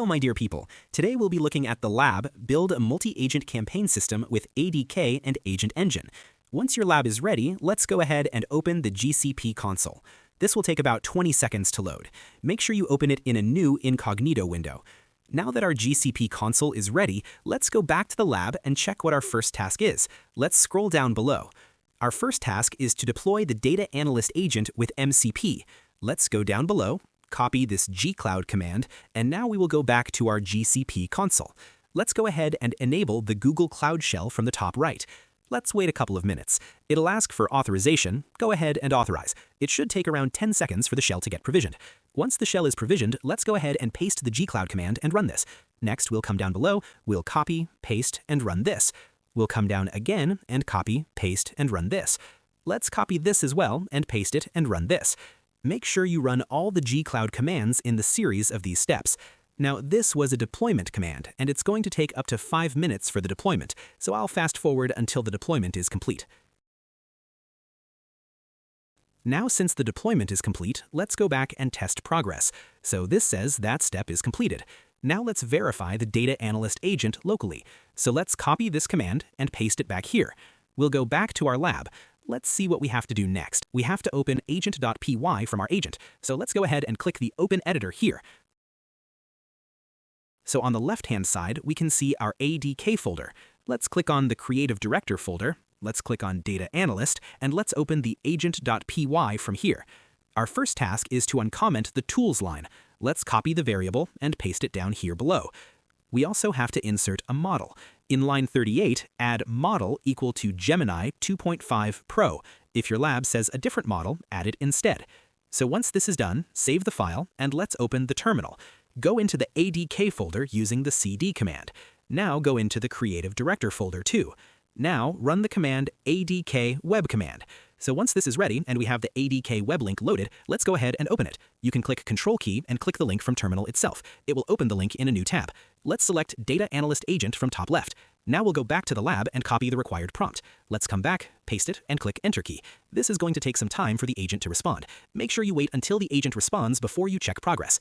Hello, my dear people. Today we'll be looking at the lab, Build a Multi-Agent Campaign System with ADK and Agent Engine. Once your lab is ready, let's go ahead and open the GCP console. This will take about 20 seconds to load. Make sure you open it in a new incognito window. Now that our GCP console is ready, let's go back to the lab and check what our first task is. Let's scroll down below. Our first task is to deploy the Data Analyst Agent with MCP. Let's go down below, copy this gcloud command, and now we will go back to our GCP console. Let's go ahead and enable the Google Cloud Shell from the top right. Let's wait a couple of minutes. It'll ask for authorization. Go ahead and authorize. It should take around 10 seconds for the shell to get provisioned. Once the shell is provisioned, let's go ahead and paste the gcloud command and run this. Next, we'll come down below, we'll copy, paste, and run this. We'll come down again and copy, paste, and run this. Let's copy this as well and paste it and run this. Make sure you run all the gcloud commands in the series of these steps. Now, this was a deployment command, and it's going to take up to 5 minutes for the deployment, so I'll fast forward until the deployment is complete. Now, since the deployment is complete, let's go back and test progress. So this says that step is completed. Now let's verify the Data Analyst Agent locally. So let's copy this command and paste it back here. We'll go back to our lab. Let's see what we have to do next. We have to open agent.py from our agent. So let's go ahead and click the Open Editor here. So on the left-hand side, we can see our ADK folder. Let's click on the Creative Director folder. Let's click on Data Analyst, and let's open the agent.py from here. Our first task is to uncomment the tools line. Let's copy the variable and paste it down here below. We also have to insert a model. In line 38, add model equal to Gemini 2.5 Pro. If your lab says a different model, add it instead. So once this is done, save the file, and let's open the terminal. Go into the ADK folder using the cd command. Now go into the Creative Director folder too. Now run the command ADK web command. So once this is ready and we have the ADK web link loaded, let's go ahead and open it. You can click Control key and click the link from terminal itself. It will open the link in a new tab. Let's select Data Analyst Agent from top left. Now we'll go back to the lab and copy the required prompt. Let's come back, paste it, and click Enter key. This is going to take some time for the agent to respond. Make sure you wait until the agent responds before you check progress.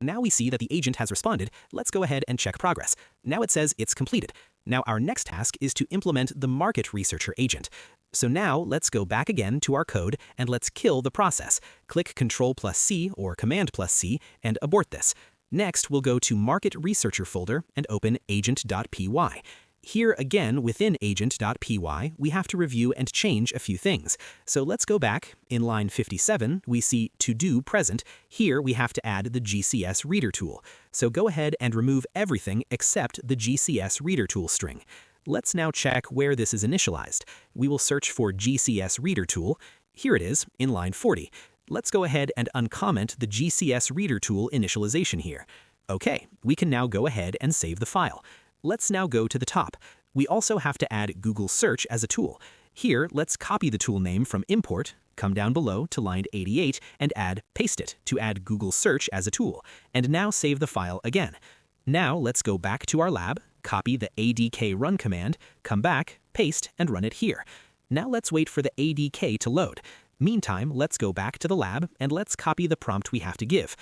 Now we see that the agent has responded. Let's go ahead and check progress. Now it says it's completed. Now our next task is to implement the Market Researcher agent. So now let's go back again to our code and let's kill the process. Click Ctrl+C or Command+C and abort this. Next, we'll go to Market Researcher folder and open agent.py. Here again, within agent.py, we have to review and change a few things. So let's go back. In line 57, we see to do present. Here we have to add the GCS reader tool. So go ahead and remove everything except the GCS reader tool string. Let's now check where this is initialized. We will search for GCS reader tool. Here it is in line 40. Let's go ahead and uncomment the GCS reader tool initialization here. Okay, we can now go ahead and save the file. Let's now go to the top. We also have to add Google Search as a tool. Here, let's copy the tool name from import, come down below to line 88, and add paste it to add Google Search as a tool, and now save the file again. Now let's go back to our lab, copy the ADK run command, come back, paste, and run it here. Now let's wait for the ADK to load. Meantime, let's go back to the lab, and let's copy the prompt we have to give.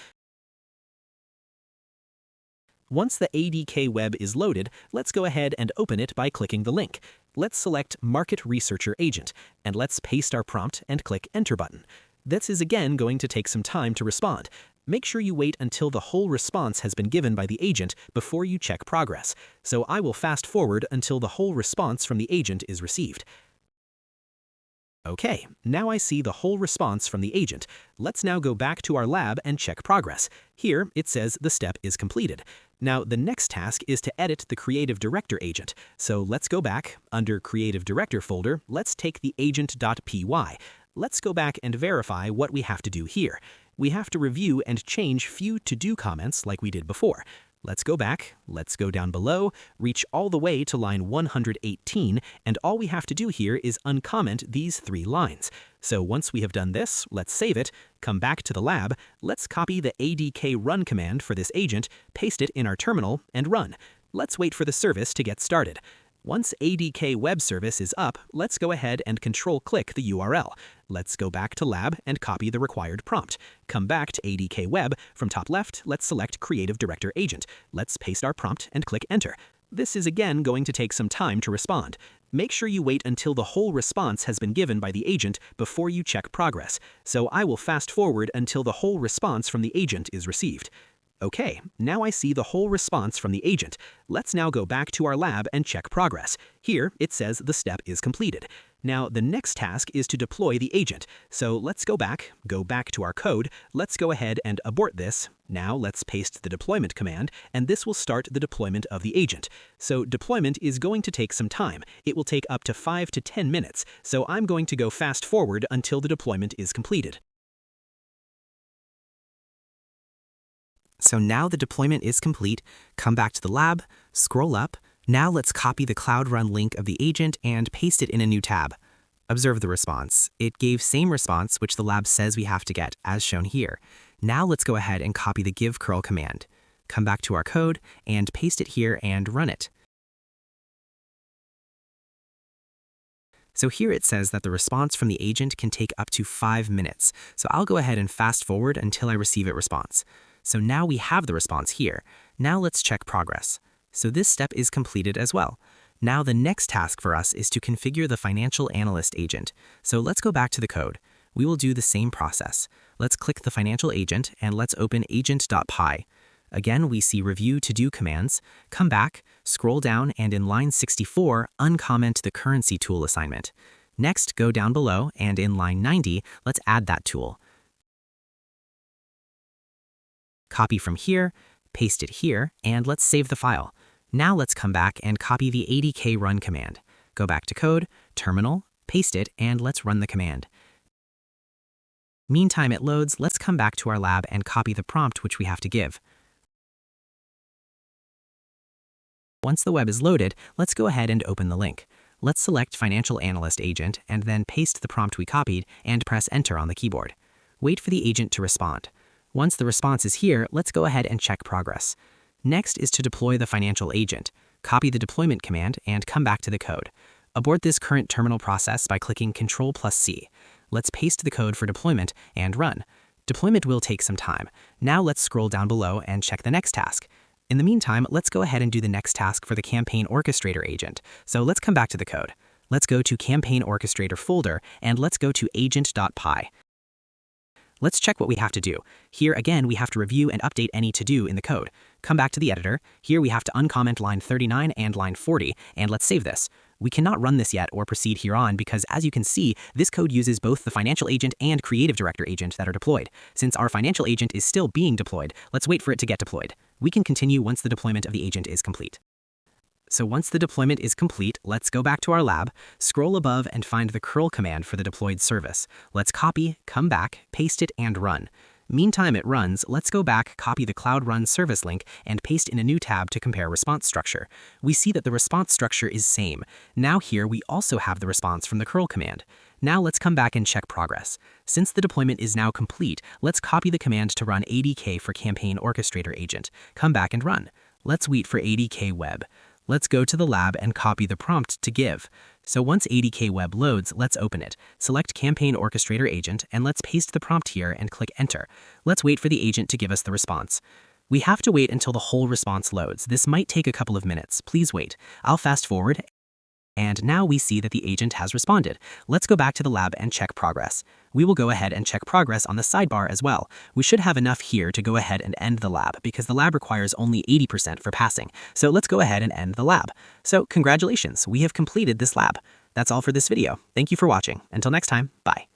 Once the ADK web is loaded, let's go ahead and open it by clicking the link. Let's select Market Researcher Agent, and let's paste our prompt and click Enter button. This is again going to take some time to respond. Make sure you wait until the whole response has been given by the agent before you check progress. So I will fast forward until the whole response from the agent is received. Okay, now I see the whole response from the agent. Let's now go back to our lab and check progress. Here, it says the step is completed. Now, the next task is to edit the Creative Director agent. So let's go back. Under Creative Director folder, let's take the agent.py. Let's go back and verify what we have to do here. We have to review and change few to-do comments like we did before. Let's go back, let's go down below, reach all the way to line 118, and all we have to do here is uncomment these 3 lines. So once we have done this, let's save it, come back to the lab, let's copy the ADK run command for this agent, paste it in our terminal, and run. Let's wait for the service to get started. Once ADK web service is up, let's go ahead and control-click the URL. Let's go back to Lab and copy the required prompt. Come back to ADK Web. From top left, let's select Creative Director Agent. Let's paste our prompt and click Enter. This is again going to take some time to respond. Make sure you wait until the whole response has been given by the agent before you check progress. So I will fast forward until the whole response from the agent is received. Okay, now I see the whole response from the agent. Let's now go back to our lab and check progress. Here, it says the step is completed. Now, the next task is to deploy the agent. So let's go back to our code. Let's go ahead and abort this. Now let's paste the deployment command, and this will start the deployment of the agent. So deployment is going to take some time. It will take up to 5 to 10 minutes. So I'm going to go fast forward until the deployment is completed. So now the deployment is complete. Come back to the lab, scroll up. Now let's copy the Cloud Run link of the agent and paste it in a new tab. Observe the response. It gave same response which the lab says we have to get, as shown here. Now let's go ahead and copy the give curl command. Come back to our code and paste it here and run it. So here it says that the response from the agent can take up to 5 minutes. So I'll go ahead and fast forward until I receive a response. So now we have the response here. Now let's check progress. So this step is completed as well. Now the next task for us is to configure the financial analyst agent. So let's go back to the code. We will do the same process. Let's click the financial agent and let's open agent.py. Again, we see review to do commands. Come back, scroll down, and in line 64, uncomment the currency tool assignment. Next, go down below, and in line 90, let's add that tool. Copy from here, paste it here, and let's save the file. Now let's come back and copy the ADK run command. Go back to code, terminal, paste it, and let's run the command. Meantime it loads, let's come back to our lab and copy the prompt which we have to give. Once the web is loaded, let's go ahead and open the link. Let's select Financial Analyst Agent and then paste the prompt we copied and press Enter on the keyboard. Wait for the agent to respond. Once the response is here, let's go ahead and check progress. Next is to deploy the financial agent. Copy the deployment command and come back to the code. Abort this current terminal process by clicking Ctrl+C. Let's paste the code for deployment and run. Deployment will take some time. Now let's scroll down below and check the next task. In the meantime, let's go ahead and do the next task for the Campaign Orchestrator agent. So let's come back to the code. Let's go to Campaign Orchestrator folder and let's go to agent.py. Let's check what we have to do. Here again, we have to review and update any to-do in the code. Come back to the editor. Here we have to uncomment line 39 and line 40, and let's save this. We cannot run this yet or proceed here on because, as you can see, this code uses both the financial agent and creative director agent that are deployed. Since our financial agent is still being deployed, let's wait for it to get deployed. We can continue once the deployment of the agent is complete. So once the deployment is complete, let's go back to our lab, scroll above and find the curl command for the deployed service. Let's copy, come back, paste it, and run. Meantime it runs, let's go back, copy the Cloud Run service link, and paste in a new tab to compare response structure. We see that the response structure is same. Now here we also have the response from the curl command. Now let's come back and check progress. Since the deployment is now complete, let's copy the command to run ADK for Campaign Orchestrator Agent. Come back and run. Let's wait for ADK Web. Let's go to the lab and copy the prompt to give. So once ADK Web loads, let's open it. Select Campaign Orchestrator Agent, and let's paste the prompt here and click Enter. Let's wait for the agent to give us the response. We have to wait until the whole response loads. This might take a couple of minutes. Please wait. I'll fast forward. And now we see that the agent has responded. Let's go back to the lab and check progress. We will go ahead and check progress on the sidebar as well. We should have enough here to go ahead and end the lab because the lab requires only 80% for passing. So let's go ahead and end the lab. So congratulations, we have completed this lab. That's all for this video. Thank you for watching. Until next time, bye.